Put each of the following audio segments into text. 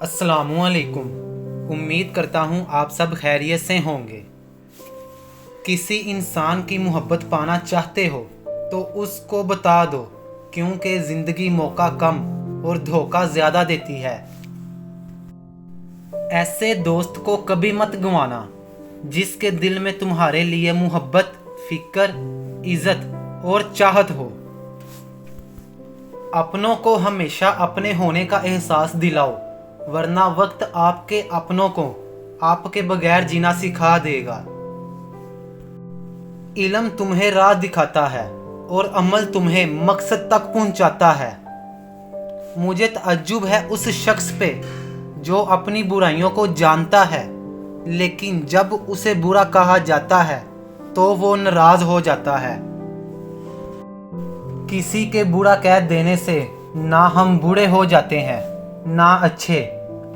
अस्सलामुअलैकुम। उम्मीद करता हूँ आप सब खैरियत से होंगे। किसी इंसान की मोहब्बत पाना चाहते हो तो उसको बता दो, क्योंकि ज़िंदगी मौका कम और धोखा ज़्यादा देती है। ऐसे दोस्त को कभी मत गंवाना जिसके दिल में तुम्हारे लिए मोहब्बत, फिक्र, इज़्ज़त और चाहत हो। अपनों को हमेशा अपने होने का एहसास दिलाओ, वरना वक्त आपके अपनों को आपके बगैर जीना सिखा देगा। इल्म तुम्हें राह दिखाता है और अमल तुम्हें मकसद तक पहुंचाता है। मुझे तअज्जुब है उस शख्स पे जो अपनी बुराइयों को जानता है, लेकिन जब उसे बुरा कहा जाता है तो वो नाराज हो जाता है। किसी के बुरा कह देने से ना हम बूढ़े हो जाते हैं ना अच्छे।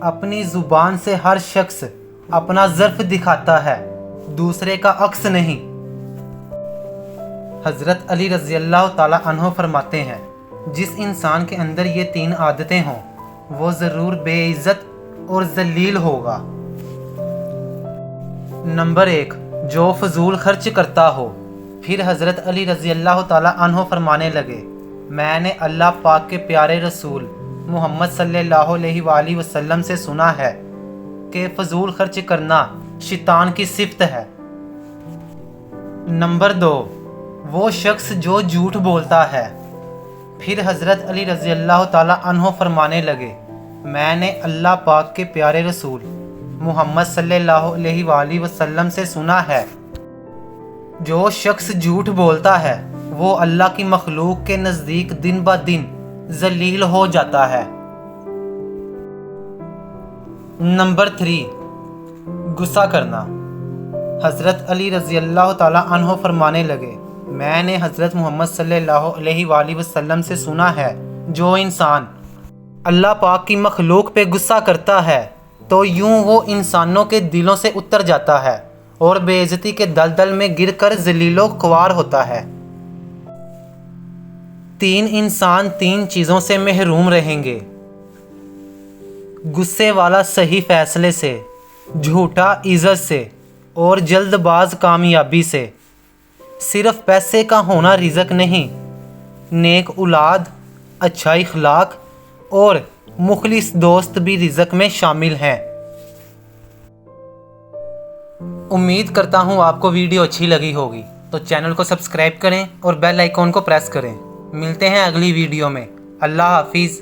अपनी ज़ुबान से हर शख्स अपना ज़र्फ़ दिखाता है, दूसरे का अक्स नहीं। हज़रत अली रज़ी अल्लाह ताला अन्हो फरमाते हैं, जिस इंसान के अंदर ये 3 आदतें हों वो ज़रूर बेइज्जत और ज़लील होगा। नंबर 1, जो फजूल खर्च करता हो। फिर हज़रत अली रज़ी अल्लाह ताला अन्हो फरमाने लगे, मैंने अल्लाह पाक के प्यारे रसूल मोहम्मद सल्लल्लाहु अलैहि वसल्लम से सुना है कि फ़जूल खर्च करना शैतान की सिफ्त है। नंबर 2, वो शख्स जो झूठ बोलता है। फिर हज़रत अली रज़ी अल्लाह ताला अन्हो फरमाने लगे, मैंने अल्लाह पाक के प्यारे रसूल मोहम्मद सल्लल्लाहु अलैहि वसल्लम से सुना है, जो शख्स झूठ बोलता है वो अल्लाह की मखलूक के नज़दीक दिन ब दिन ज़लील हो जाता है। नंबर 3, गुस्सा करना। हज़रत अली रज़ी अल्लाह ताला अन्हो फरमाने लगे, मैंने हज़रत मोहम्मद सल्लल्लाहु अलैहि वसल्लम से सुना है, जो इंसान अल्लाह पाक की मखलूक पे गुस्सा करता है तो यूं वो इंसानों के दिलों से उतर जाता है और बेइज्जती के दलदल में गिरकर ज़लीलो ख्वार होता है। 3 इंसान 3 चीज़ों से महरूम रहेंगे: गुस्से वाला सही फैसले से, झूठा इज़्ज़त से और जल्दबाज कामयाबी से। सिर्फ पैसे का होना रिज़्क नहीं, नेक औलाद, अच्छा इखलाक और मुखलिस दोस्त भी रिज़्क में शामिल हैं। उम्मीद करता हूँ आपको वीडियो अच्छी लगी होगी, तो चैनल को सब्सक्राइब करें और बेल आइकॉन को प्रेस करें। मिलते हैं अगली वीडियो में। अल्लाह हाफिज़।